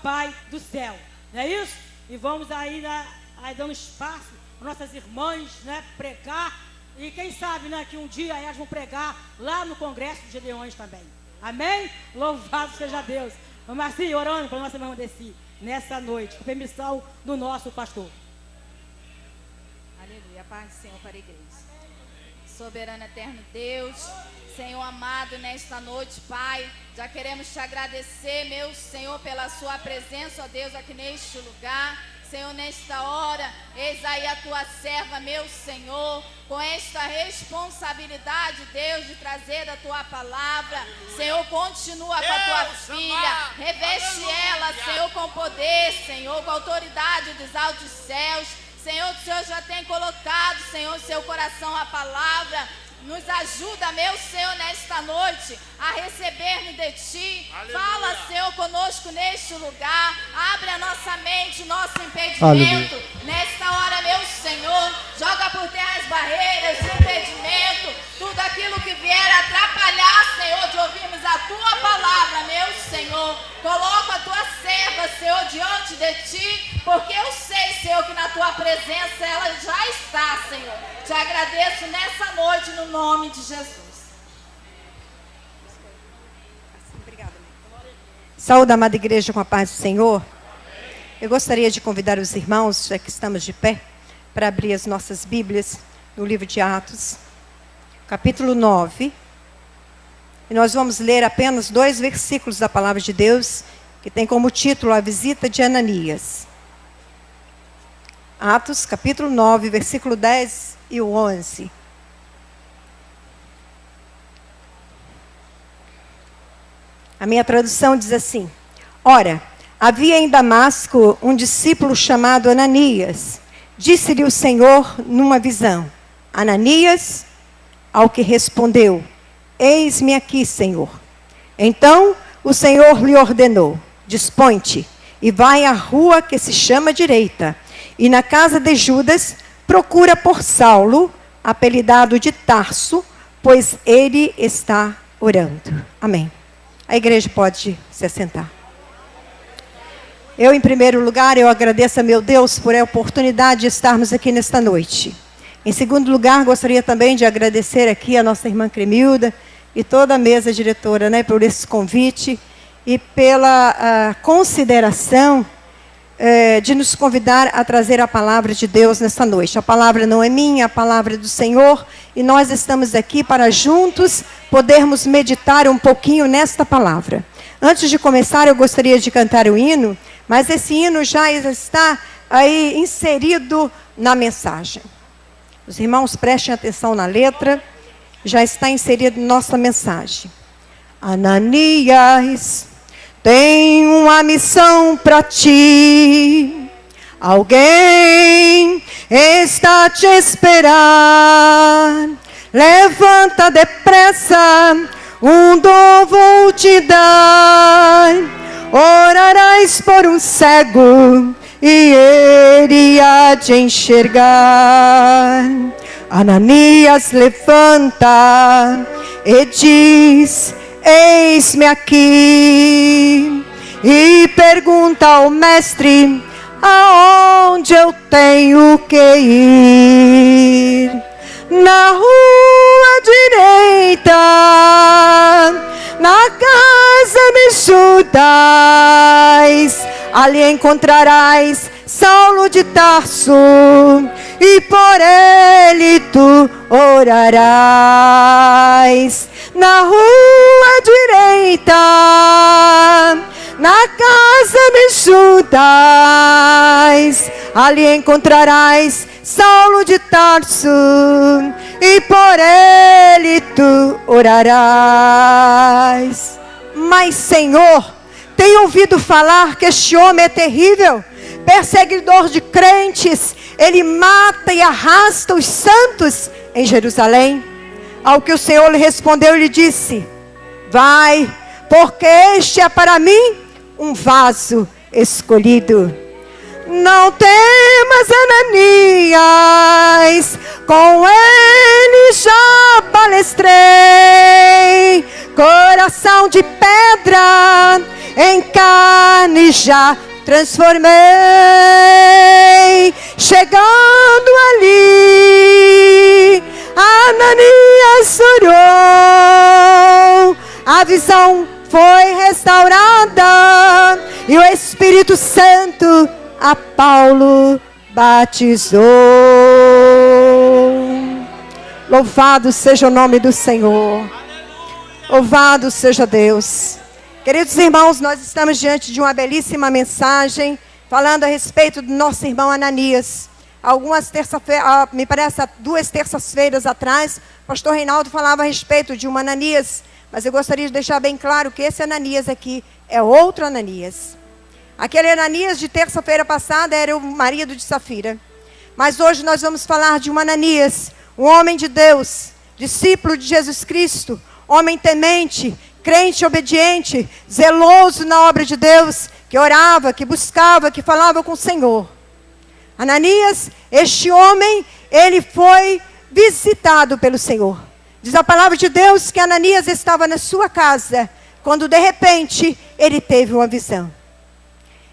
Papai do céu. Não é isso? E vamos aí, aí dando espaço para nossas irmãs, né, pregar. E quem sabe, né, que um dia elas vão pregar lá no Congresso de Gedeões também. Amém? Louvado seja Deus. Vamos assim, orando para nossa irmã Desi, nessa noite, com permissão do nosso pastor. Aleluia, paz do Senhor para a igreja. Soberano eterno Deus, Senhor amado, nesta noite, Pai, já queremos te agradecer, meu Senhor, pela sua presença, ó Deus, aqui neste lugar. Senhor, nesta hora, eis aí a tua serva, meu Senhor, com esta responsabilidade, Deus, de trazer a tua palavra. Senhor, continua com a tua filha, reveste ela, Senhor, com poder, Senhor, com autoridade dos altos céus. Senhor, o Senhor já tem colocado, Senhor, em seu coração a palavra. Nos ajuda, meu Senhor, nesta noite a receber-nos de Ti. Aleluia. Fala, Senhor, conosco neste lugar. Abre a nossa mente, nosso impedimento. Aleluia. Nesta hora, meu Senhor, joga por terra as barreiras, o impedimento, tudo aquilo que vier atrapalhar, Senhor, de ouvirmos a Tua palavra, meu Senhor. Coloca a Tua serva, Senhor, diante de Ti, porque eu sei, Senhor, que na Tua presença ela já está, Senhor. Te agradeço nessa noite, no nome de Jesus. Obrigada. Saúde, amada igreja, com a paz do Senhor. Eu gostaria de convidar os irmãos, já que estamos de pé, para abrir as nossas Bíblias no livro de Atos, capítulo 9. E nós vamos ler apenas 2 versículos da palavra de Deus, que tem como título A Visita de Ananias. Atos, capítulo 9, versículo 10 e o 11. A minha tradução diz assim: Ora, havia em Damasco um discípulo chamado Ananias. Disse-lhe o Senhor numa visão: Ananias, ao que respondeu: Eis-me aqui, Senhor. Então o Senhor lhe ordenou: Dispõe-te e vai à rua que se chama Direita, e na casa de Judas procura por Saulo, apelidado de Tarso, pois ele está orando. Amém. A igreja pode se assentar. Eu, em primeiro lugar, eu agradeço a meu Deus por a oportunidade de estarmos aqui nesta noite. Em segundo lugar, gostaria também de agradecer aqui a nossa irmã Cremilda e toda a mesa diretora, né, por esse convite e pela consideração de nos convidar a trazer a palavra de Deus nesta noite. A palavra não é minha, a palavra é do Senhor, e nós estamos aqui para juntos podermos meditar um pouquinho nesta palavra. Antes de começar, eu gostaria de cantar o hino, mas esse hino já está aí inserido na mensagem. Os irmãos prestem atenção na letra, já está inserido em nossa mensagem. Ananias, tem uma missão para ti. Alguém está a te esperar. Levanta depressa, um dom vou te dar. Orarás por um cego e ele há de enxergar. Ananias, levanta e diz: Eis-me aqui. E pergunta ao mestre: aonde eu tenho que ir? Na rua direita, na casa de Judas, ali encontrarás Saulo de Tarso, e por ele tu orarás. Na rua direita, na casa de Judas, ali encontrarás Saulo de Tarso, e por ele tu orarás. Mas, Senhor, tenho ouvido falar que este homem é terrível, perseguidor de crentes. Ele mata e arrasta os santos em Jerusalém. Ao que o Senhor lhe respondeu e lhe disse: vai, porque este é para mim um vaso escolhido. Não temas, Ananias, com ele já palestrei. Coração de pedra em carne já transformei. Chegando ali, Ananias orou, a visão foi restaurada e o Espírito Santo a Paulo batizou. Louvado seja o nome do Senhor. Louvado seja Deus. Queridos irmãos, nós estamos diante de uma belíssima mensagem falando a respeito do nosso irmão Ananias. Me parece 2 terças-feiras atrás, o pastor Reinaldo falava a respeito de um Ananias, mas eu gostaria de deixar bem claro que esse Ananias aqui é outro Ananias. Aquele Ananias de terça-feira passada era o marido de Safira. Mas hoje nós vamos falar de um Ananias, um homem de Deus, discípulo de Jesus Cristo, homem temente, crente obediente, zeloso na obra de Deus, que orava, que buscava, que falava com o Senhor. Ananias, este homem, ele foi visitado pelo Senhor. Diz a palavra de Deus que Ananias estava na sua casa, quando de repente ele teve uma visão.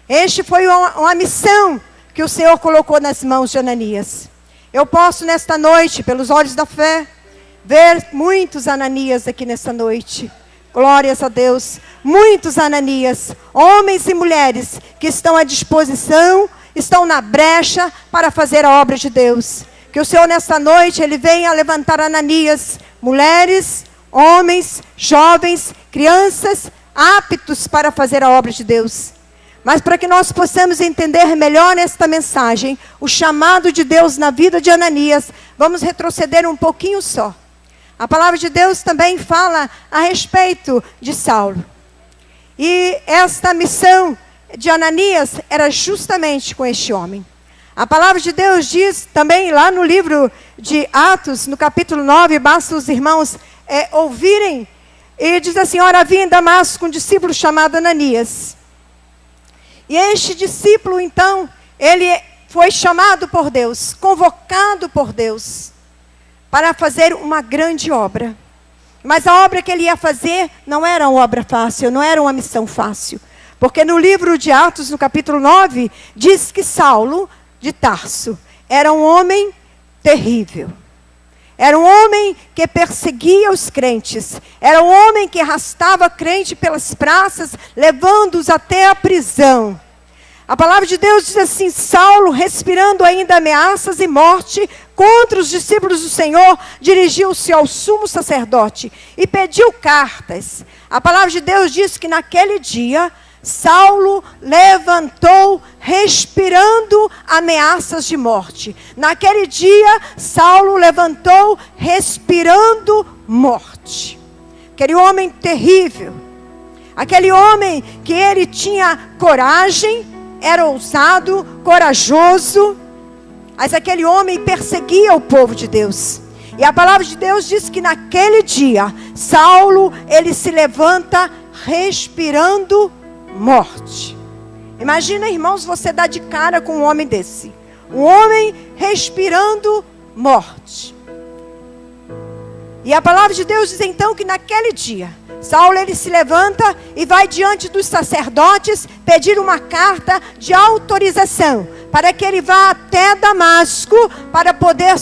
Este foi uma missão que o Senhor colocou nas mãos de Ananias. Eu posso nesta noite, pelos olhos da fé, ver muitos Ananias aqui nesta noite. Glórias a Deus. Muitos Ananias, homens e mulheres que estão à disposição, estão na brecha para fazer a obra de Deus. Que o Senhor nesta noite, Ele venha levantar Ananias, mulheres, homens, jovens, crianças, aptos para fazer a obra de Deus. Mas para que nós possamos entender melhor esta mensagem, o chamado de Deus na vida de Ananias, vamos retroceder um pouquinho só. A palavra de Deus também fala a respeito de Saulo. E esta missão de Ananias era justamente com este homem. A palavra de Deus diz também lá no livro de Atos, no capítulo 9, basta os irmãos ouvirem, e diz assim: ora, havia em Damasco um discípulo chamado Ananias. E este discípulo, então, ele foi chamado por Deus, convocado por Deus, para fazer uma grande obra. Mas a obra que ele ia fazer não era uma obra fácil, não era uma missão fácil. Porque no livro de Atos, no capítulo 9, diz que Saulo, de Tarso, era um homem terrível. Era um homem que perseguia os crentes. Era um homem que arrastava crente pelas praças, levando-os até a prisão. A palavra de Deus diz assim: Saulo, respirando ainda ameaças e morte contra os discípulos do Senhor, dirigiu-se ao sumo sacerdote e pediu cartas. A palavra de Deus diz que naquele dia, Saulo levantou respirando ameaças de morte. Naquele dia, Saulo levantou respirando morte. Aquele homem terrível. Aquele homem que ele tinha coragem, era ousado, corajoso. Mas aquele homem perseguia o povo de Deus. E a palavra de Deus diz que naquele dia, Saulo, ele se levanta respirando morte. Imagina, irmãos, você dar de cara com um homem desse. Um homem respirando morte. E a palavra de Deus diz então que naquele dia, Saulo, ele se levanta e vai diante dos sacerdotes pedir uma carta de autorização para que ele vá até Damasco para poder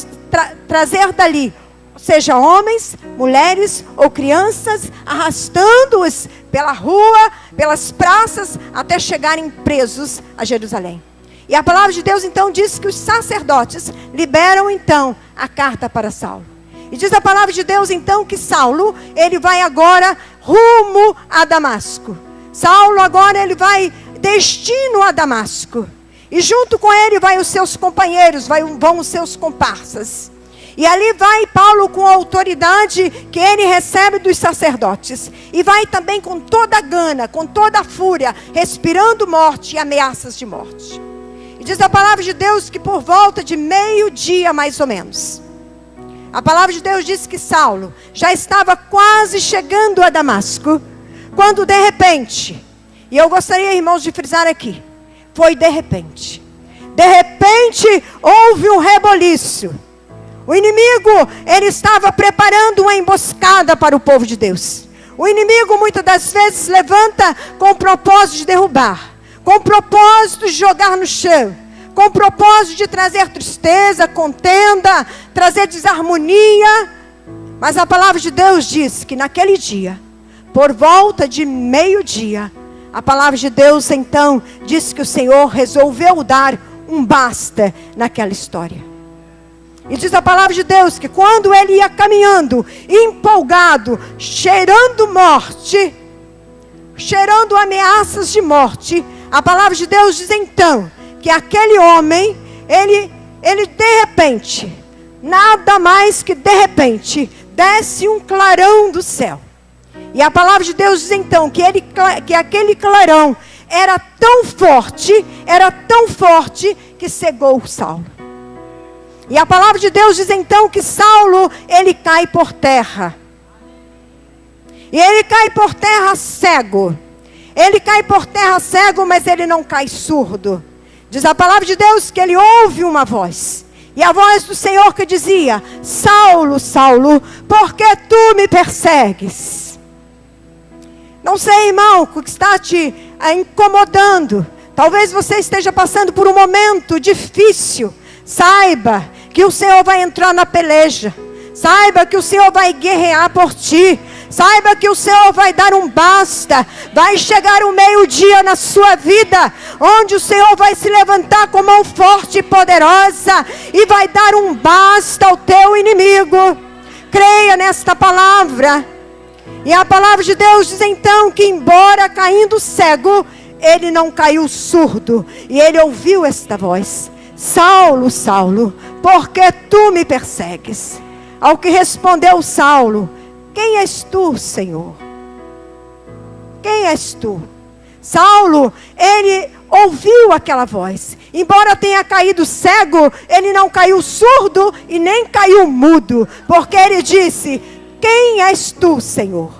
trazer dali, seja homens, mulheres ou crianças, arrastando-os pela rua, pelas praças, até chegarem presos a Jerusalém. E a palavra de Deus então diz que os sacerdotes liberam então a carta para Saulo. E diz a palavra de Deus então que Saulo, ele vai agora rumo a Damasco. Saulo agora ele vai destino a Damasco. E junto com ele vai os seus companheiros, vão os seus comparsas. E ali vai Paulo com a autoridade que ele recebe dos sacerdotes. E vai também com toda a gana, com toda a fúria, respirando morte e ameaças de morte. E diz a palavra de Deus que por volta de meio-dia mais ou menos, a palavra de Deus diz que Saulo já estava quase chegando a Damasco, quando de repente, e eu gostaria, irmãos, de frisar aqui, foi de repente houve um reboliço. O inimigo, ele estava preparando uma emboscada para o povo de Deus. O inimigo muitas das vezes levanta com o propósito de derrubar, com o propósito de jogar no chão, com o propósito de trazer tristeza, contenda, trazer desarmonia. Mas a palavra de Deus diz que naquele dia, por volta de meio-dia, a palavra de Deus então diz que o Senhor resolveu dar um basta naquela história. E diz a palavra de Deus que quando ele ia caminhando, empolgado, cheirando morte, cheirando ameaças de morte, a palavra de Deus diz então que aquele homem, ele de repente, nada mais que de repente, desce um clarão do céu. E a palavra de Deus diz então que aquele clarão era tão forte que cegou Saulo. E a palavra de Deus diz então que Saulo, ele cai por terra. E ele cai por terra cego. Ele cai por terra cego, mas ele não cai surdo. Diz a palavra de Deus que ele ouve uma voz. E a voz do Senhor que dizia: Saulo, Saulo, por que tu me persegues? Não sei, irmão, o que está te incomodando. Talvez você esteja passando por um momento difícil. Saiba que o Senhor vai entrar na peleja. Saiba que o Senhor vai guerrear por ti. Saiba que o Senhor vai dar um basta. Vai chegar um meio-dia na sua vida, onde o Senhor vai se levantar com mão forte e poderosa e vai dar um basta ao teu inimigo. Creia nesta palavra. E a palavra de Deus diz então que embora caindo cego, ele não caiu surdo. E ele ouviu esta voz: Saulo, Saulo, por que tu me persegues? Ao que respondeu Saulo: quem és tu, Senhor? Quem és tu? Saulo, ele ouviu aquela voz. Embora tenha caído cego, ele não caiu surdo e nem caiu mudo. Porque ele disse: quem és tu, Senhor?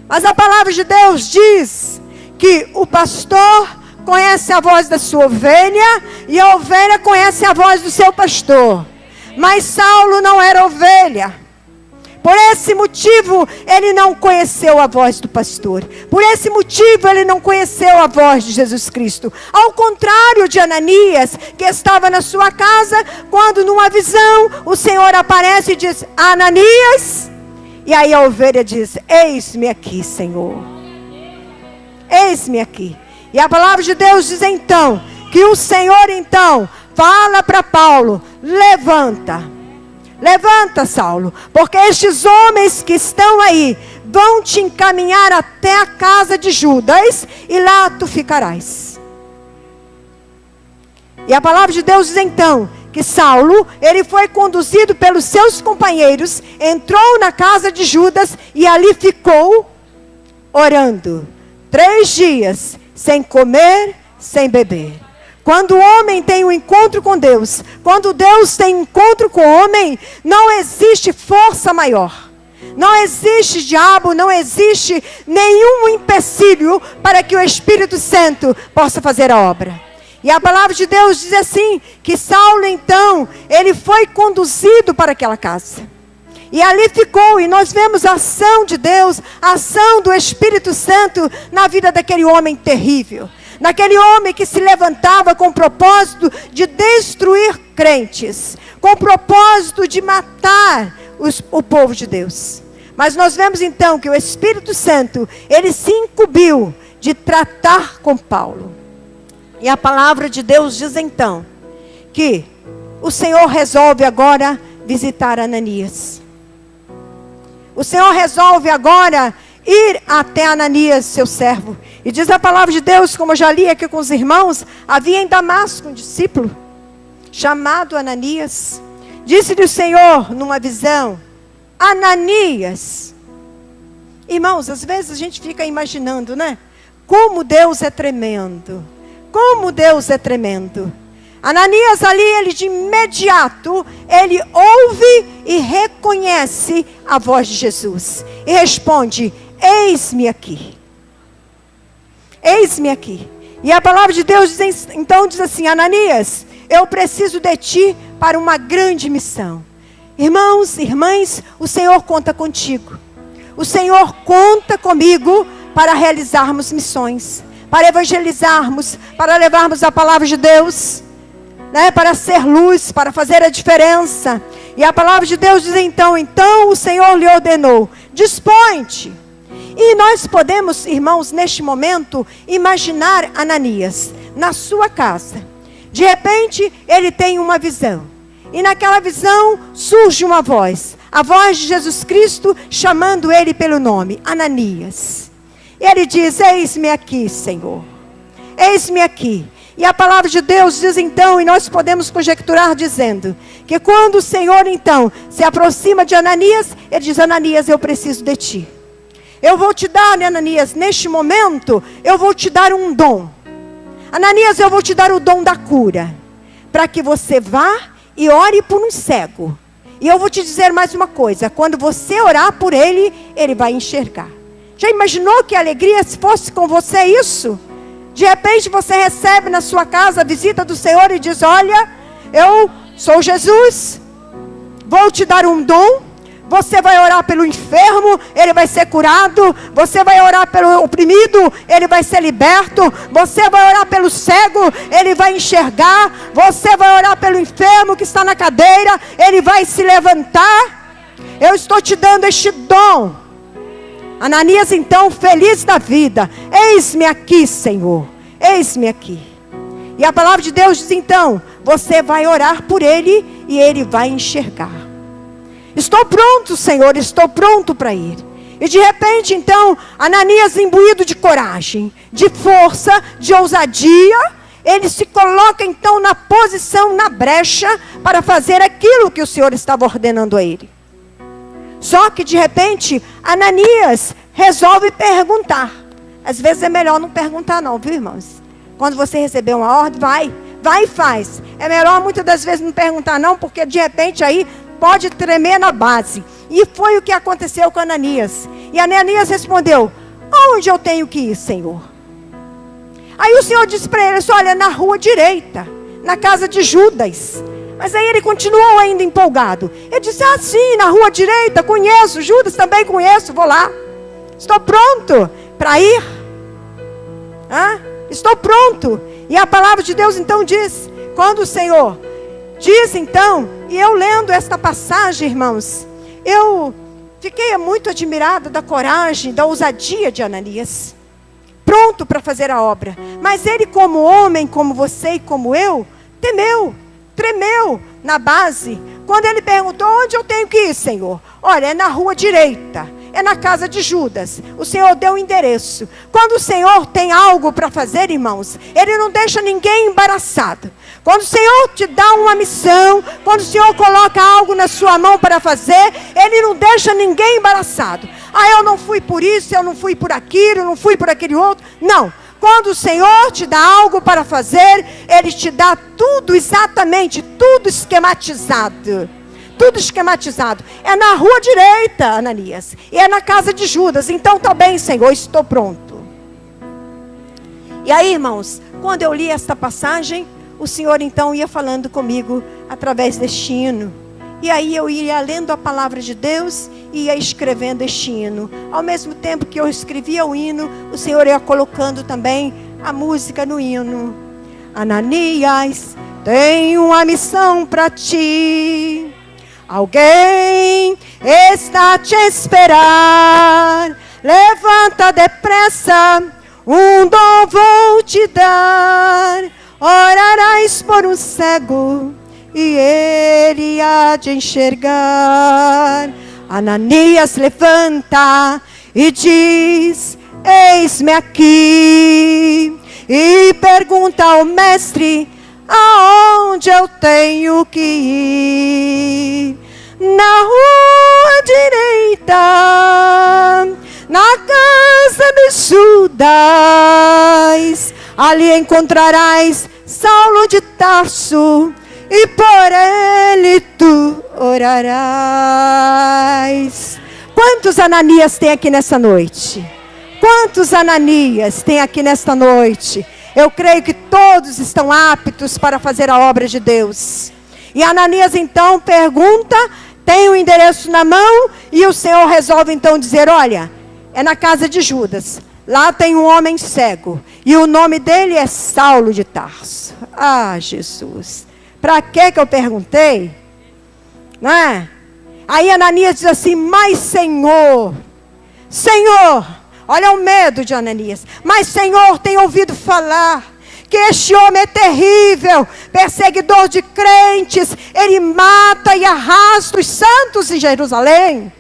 Mas a palavra de Deus diz que o pastor conhece a voz da sua ovelha e a ovelha conhece a voz do seu pastor. Mas Saulo não era ovelha. Por esse motivo, ele não conheceu a voz do pastor. Por esse motivo, ele não conheceu a voz de Jesus Cristo. Ao contrário de Ananias, que estava na sua casa, quando numa visão, o Senhor aparece e diz: Ananias. E aí a ovelha diz: eis-me aqui, Senhor. Eis-me aqui. E a palavra de Deus diz então, que o Senhor então fala para Paulo: levanta. Levanta, Saulo, porque estes homens que estão aí vão te encaminhar até a casa de Judas e lá tu ficarás. E a palavra de Deus diz então que Saulo, ele foi conduzido pelos seus companheiros, entrou na casa de Judas e ali ficou orando 3 dias, sem comer, sem beber. Quando o homem tem um encontro com Deus, quando Deus tem um encontro com o homem, não existe força maior. Não existe diabo, não existe nenhum empecilho para que o Espírito Santo possa fazer a obra. E a palavra de Deus diz assim, que Saulo então, ele foi conduzido para aquela casa. E ali ficou, e nós vemos a ação de Deus, a ação do Espírito Santo na vida daquele homem terrível. Naquele homem que se levantava com o propósito de destruir crentes, com o propósito de matar o povo de Deus. Mas nós vemos então que o Espírito Santo, ele se incumbiu de tratar com Paulo. E a palavra de Deus diz então, que o Senhor resolve agora visitar Ananias. O Senhor resolve agora ir até Ananias, seu servo. E diz a palavra de Deus, como eu já li aqui com os irmãos, havia em Damasco um discípulo, chamado Ananias. Disse-lhe o Senhor, numa visão: Ananias. Irmãos, às vezes a gente fica imaginando, né? Como Deus é tremendo. Como Deus é tremendo. Ananias ali, ele de imediato, ele ouve e reconhece a voz de Jesus. E responde: eis-me aqui. Eis-me aqui. E a palavra de Deus então diz assim: Ananias, eu preciso de ti para uma grande missão. Irmãos, irmãs, o Senhor conta contigo. o Senhor conta comigo para realizarmos missões, para evangelizarmos, para levarmos a palavra de Deus, né, para ser luz, para fazer a diferença. E a palavra de Deus diz então o Senhor lhe ordenou: dispõe-te. E nós podemos, irmãos, neste momento, imaginar Ananias na sua casa. De repente, ele tem uma visão. E naquela visão surge uma voz. A voz de Jesus Cristo chamando ele pelo nome: Ananias. E ele diz: eis-me aqui, Senhor. Eis-me aqui. E a palavra de Deus diz então, e nós podemos conjecturar dizendo, que quando o Senhor então se aproxima de Ananias, ele diz: Ananias, eu preciso de ti. Eu vou te dar, Ananias, neste momento, eu vou te dar um dom. Ananias, eu vou te dar o dom da cura, para que você vá e ore por um cego. E eu vou te dizer mais uma coisa: quando você orar por ele, ele vai enxergar. Já imaginou que alegria se fosse com você isso? De repente você recebe na sua casa a visita do Senhor e diz: olha, eu sou Jesus, vou te dar um dom. Você vai orar pelo enfermo, ele vai ser curado. Você vai orar pelo oprimido, ele vai ser liberto. Você vai orar pelo cego, ele vai enxergar. Você vai orar pelo enfermo que está na cadeira, ele vai se levantar. Eu estou te dando este dom. Ananias então, feliz da vida: eis-me aqui, Senhor, eis-me aqui. E a palavra de Deus diz então: você vai orar por ele e ele vai enxergar. Estou pronto, Senhor, estou pronto para ir. E de repente então, Ananias, imbuído de coragem, de força, de ousadia, ele se coloca então na posição, na brecha, para fazer aquilo que o Senhor estava ordenando a ele. Só que de repente, Ananias resolve perguntar. Às vezes é melhor não perguntar não, viu, irmãos? Quando você receber uma ordem, vai e faz. É melhor muitas das vezes não perguntar não, porque de repente aí pode tremer na base. E foi o que aconteceu com Ananias. E Ananias respondeu: aonde eu tenho que ir, Senhor? Aí o Senhor disse para ele: olha, na rua direita, na casa de Judas. Mas aí ele continuou ainda empolgado. Ele disse: ah, sim, na rua direita, conheço. Judas também conheço, vou lá. Estou pronto para ir. Estou pronto. E a palavra de Deus então diz, quando o Senhor diz então, e eu lendo esta passagem, irmãos, eu fiquei muito admirada da coragem, da ousadia de Ananias. Pronto para fazer a obra. Mas ele, como homem, como você e como eu, tremeu na base. Quando ele perguntou: onde eu tenho que ir, Senhor? Olha, é na rua direita, é na casa de Judas. O Senhor deu o endereço. Quando o Senhor tem algo para fazer, irmãos, ele não deixa ninguém embaraçado. Quando o Senhor te dá uma missão, quando o Senhor coloca algo na sua mão para fazer, ele não deixa ninguém embaraçado. Ah, eu não fui por isso, eu não fui por aquilo, eu não fui por aquele outro. Não. Quando o Senhor te dá algo para fazer, ele te dá tudo exatamente, tudo esquematizado. Tudo esquematizado. É na rua direita, Ananias. E é na casa de Judas. Então tá bem, Senhor, estou pronto. E aí, irmãos, quando eu li esta passagem, o Senhor então ia falando comigo através deste hino. E aí eu ia lendo a palavra de Deus e ia escrevendo este hino. Ao mesmo tempo que eu escrevia o hino, o Senhor ia colocando também a música no hino. Ananias, tenho uma missão para ti. Alguém está a te esperar. Levanta depressa, um dom vou te dar. Orarás por um cego e ele há de enxergar. Ananias levanta e diz: eis-me aqui. E pergunta ao mestre: aonde eu tenho que ir? Na rua direita, na casa de Judas. Ali encontrarás Saulo de Tarso, e por ele tu orarás. Quantos Ananias tem aqui nessa noite? Quantos Ananias tem aqui nesta noite? Eu creio que todos estão aptos para fazer a obra de Deus. E Ananias então pergunta: tem o endereço na mão e o Senhor resolve então dizer, olha, é na casa de Judas. Lá tem um homem cego e o nome dele é Saulo de Tarso. Ah, Jesus, para que eu perguntei? Não é? Aí Ananias diz assim, mas Senhor, olha o medo de Ananias, mas Senhor, tem ouvido falar que este homem é terrível, perseguidor de crentes, ele mata e arrasta os santos em Jerusalém.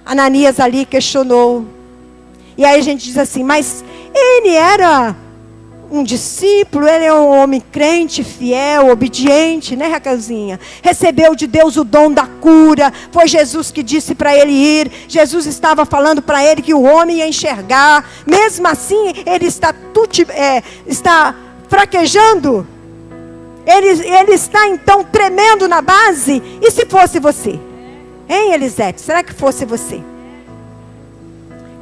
Ananias ali questionou. E aí a gente diz assim, mas ele era um discípulo, ele é um homem crente, fiel, obediente, né, Raquelzinha? Recebeu de Deus o dom da cura, foi Jesus que disse para ele ir, Jesus estava falando para ele que o homem ia enxergar, mesmo assim ele está fraquejando, ele está então tremendo na base. E se fosse você? Hein, Elisete? Será que fosse você?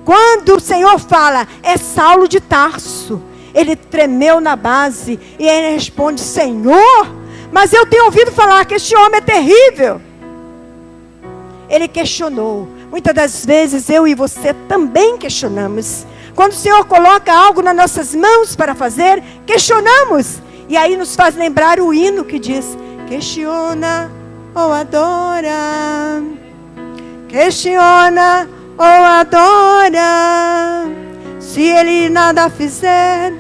Quando o Senhor fala, é Saulo de Tarso, ele tremeu na base e ele responde, Senhor, mas eu tenho ouvido falar que este homem é terrível. Ele questionou. Muitas das vezes eu e você também questionamos. Quando o Senhor coloca algo nas nossas mãos para fazer, questionamos. E aí nos faz lembrar o hino que diz, questiona ou adora, questiona ou adora, se ele nada fizer,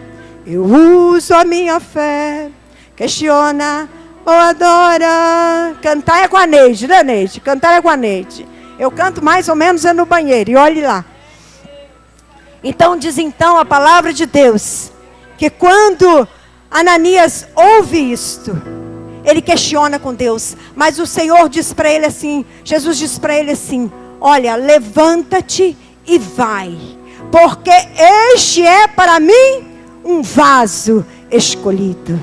eu uso a minha fé, questiona ou adora. Cantar é com a Neide, né, Neide? Cantar é com a Neide. Eu canto mais ou menos no banheiro, e olhe lá. Então diz então a palavra de Deus, que quando Ananias ouve isto, ele questiona com Deus, mas o Senhor diz para ele assim, Jesus diz para ele assim, olha, levanta-te e vai, porque este é para mim um vaso escolhido.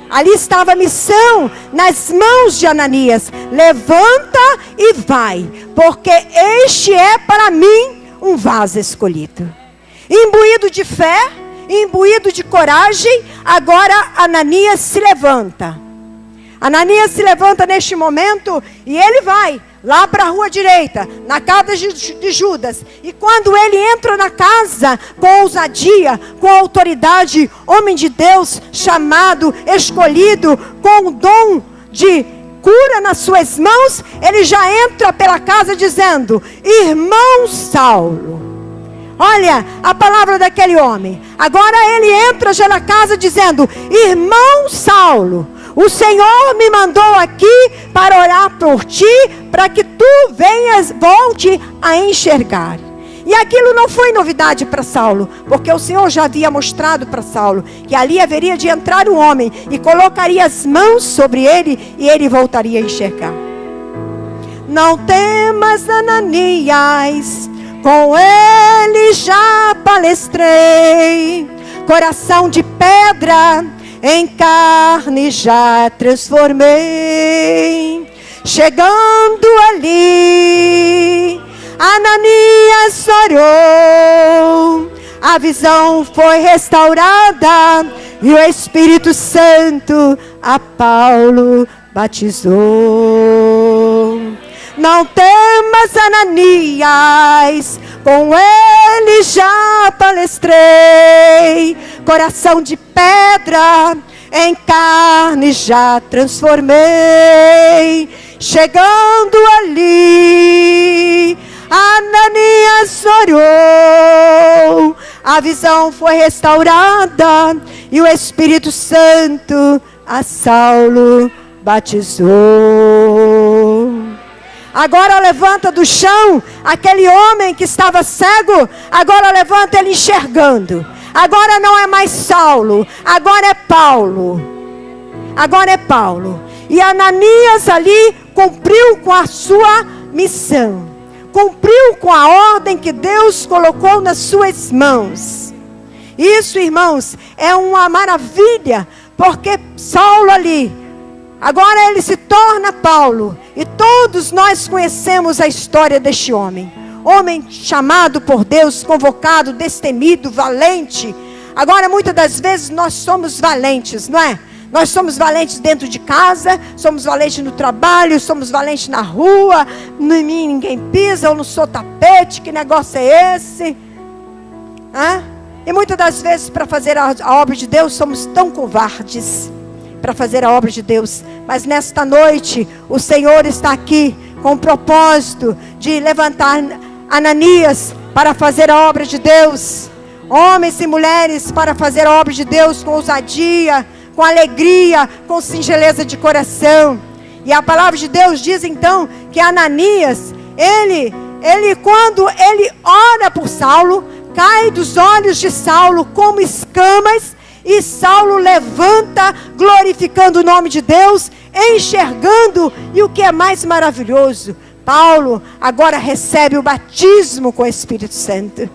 Ali estava a missão nas mãos de Ananias, levanta e vai, porque este é para mim um vaso escolhido. Imbuído de fé, imbuído de coragem, agora Ananias se levanta. Ananias se levanta neste momento e ele vai lá para a rua direita, na casa de Judas. E quando ele entra na casa com ousadia, com autoridade, homem de Deus, chamado, escolhido, com o dom de cura nas suas mãos, ele já entra pela casa dizendo, irmão Saulo. Olha a palavra daquele homem. Agora ele entra já na casa dizendo, irmão Saulo, o Senhor me mandou aqui para orar por ti, para que tu volte a enxergar. E aquilo não foi novidade para Saulo, porque o Senhor já havia mostrado para Saulo que ali haveria de entrar um homem e colocaria as mãos sobre ele e ele voltaria a enxergar. Não temas, Ananias, com ele já palestrei, coração de pedra em carne já transformei. Chegando ali, Ananias orou, a visão foi restaurada e o Espírito Santo a Paulo batizou. Não temas, Ananias, com ele já palestrei, coração de pedra em carne já transformei. Chegando ali, Ananias orou, a visão foi restaurada e o Espírito Santo a Saulo batizou. Agora levanta do chão aquele homem que estava cego, agora levanta ele enxergando. Agora não é mais Saulo, agora é Paulo. Agora é Paulo. E Ananias ali cumpriu com a sua missão. Cumpriu com a ordem que Deus colocou nas suas mãos. Isso, irmãos, é uma maravilha, porque Saulo ali, agora ele se torna Paulo. E todos nós conhecemos a história deste homem. Homem chamado por Deus, convocado, destemido, valente. Agora muitas das vezes nós somos valentes, não é? Nós somos valentes dentro de casa, somos valentes no trabalho, somos valentes na rua. Em mim ninguém pisa, eu não sou tapete, que negócio é esse? E muitas das vezes para fazer a obra de Deus somos tão covardes para fazer a obra de Deus. Mas nesta noite o Senhor está aqui com o propósito de levantar Ananias para fazer a obra de Deus. Homens e mulheres para fazer a obra de Deus com ousadia, com alegria, com singeleza de coração. E a palavra de Deus diz então que Ananias, ele quando ele ora por Saulo, cai dos olhos de Saulo como escamas, e Saulo levanta, glorificando o nome de Deus, enxergando. E o que é mais maravilhoso, Paulo agora recebe o batismo com o Espírito Santo.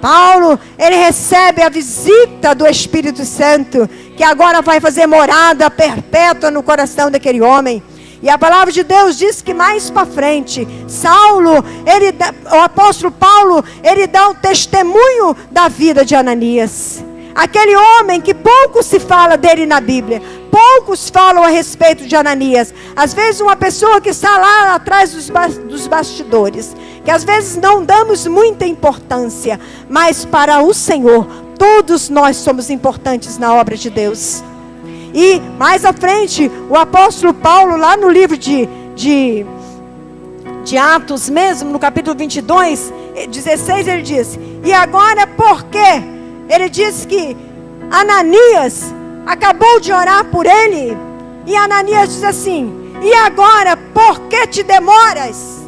Paulo, ele recebe a visita do Espírito Santo, que agora vai fazer morada perpétua no coração daquele homem. E a palavra de Deus diz que mais para frente, Saulo, o apóstolo Paulo, ele dá um testemunho da vida de Ananias. Aquele homem que pouco se fala dele na Bíblia. Poucos falam a respeito de Ananias. Às vezes uma pessoa que está lá atrás dos bastidores, que às vezes não damos muita importância, mas para o Senhor, todos nós somos importantes na obra de Deus. E mais à frente, o apóstolo Paulo, lá no livro de Atos mesmo, no capítulo 22, 16, ele diz: e agora por quê? Ele diz que Ananias acabou de orar por ele. E Ananias diz assim: e agora por que te demoras?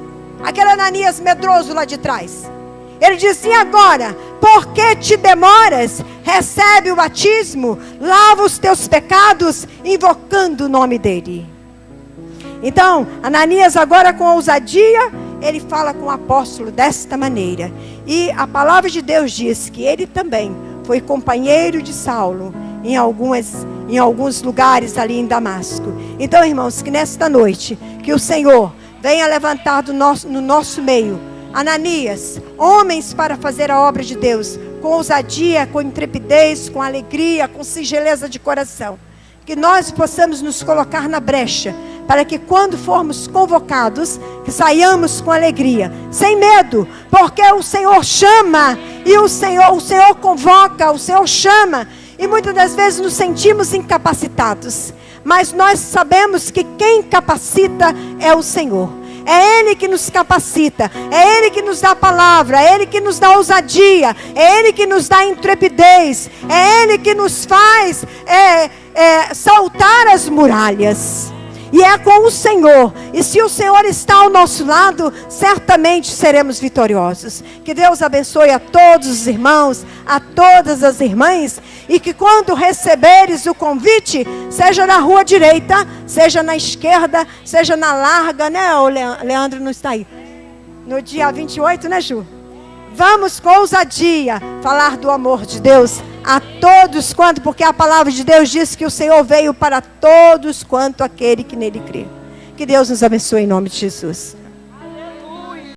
Aquele Ananias medroso lá de trás. Ele diz: e agora por que te demoras? Recebe o batismo, lava os teus pecados, invocando o nome dele. Então, Ananias agora com ousadia, ele fala com o apóstolo desta maneira. E a palavra de Deus diz que ele também foi companheiro de Saulo em alguns lugares ali em Damasco. Então, irmãos, que nesta noite, que o Senhor venha levantar no nosso meio Ananias, homens para fazer a obra de Deus, com ousadia, com intrepidez, com alegria, com singeleza de coração. Que nós possamos nos colocar na brecha, para que quando formos convocados, que saiamos com alegria, sem medo, porque o Senhor chama, e o Senhor convoca, o Senhor chama, e muitas das vezes nos sentimos incapacitados, mas nós sabemos que quem capacita é o Senhor. É Ele que nos capacita, é Ele que nos dá a palavra, é Ele que nos dá ousadia, é Ele que nos dá intrepidez, é Ele que nos faz saltar as muralhas. E é com o Senhor. E se o Senhor está ao nosso lado, certamente seremos vitoriosos. Que Deus abençoe a todos os irmãos, a todas as irmãs. E que quando receberes o convite, seja na rua direita, seja na esquerda, seja na larga, né? O Leandro não está aí. No dia 28, né, Ju? Vamos com ousadia falar do amor de Deus a todos quanto, porque a palavra de Deus diz que o Senhor veio para todos quanto aquele que nele crê. Que Deus nos abençoe em nome de Jesus.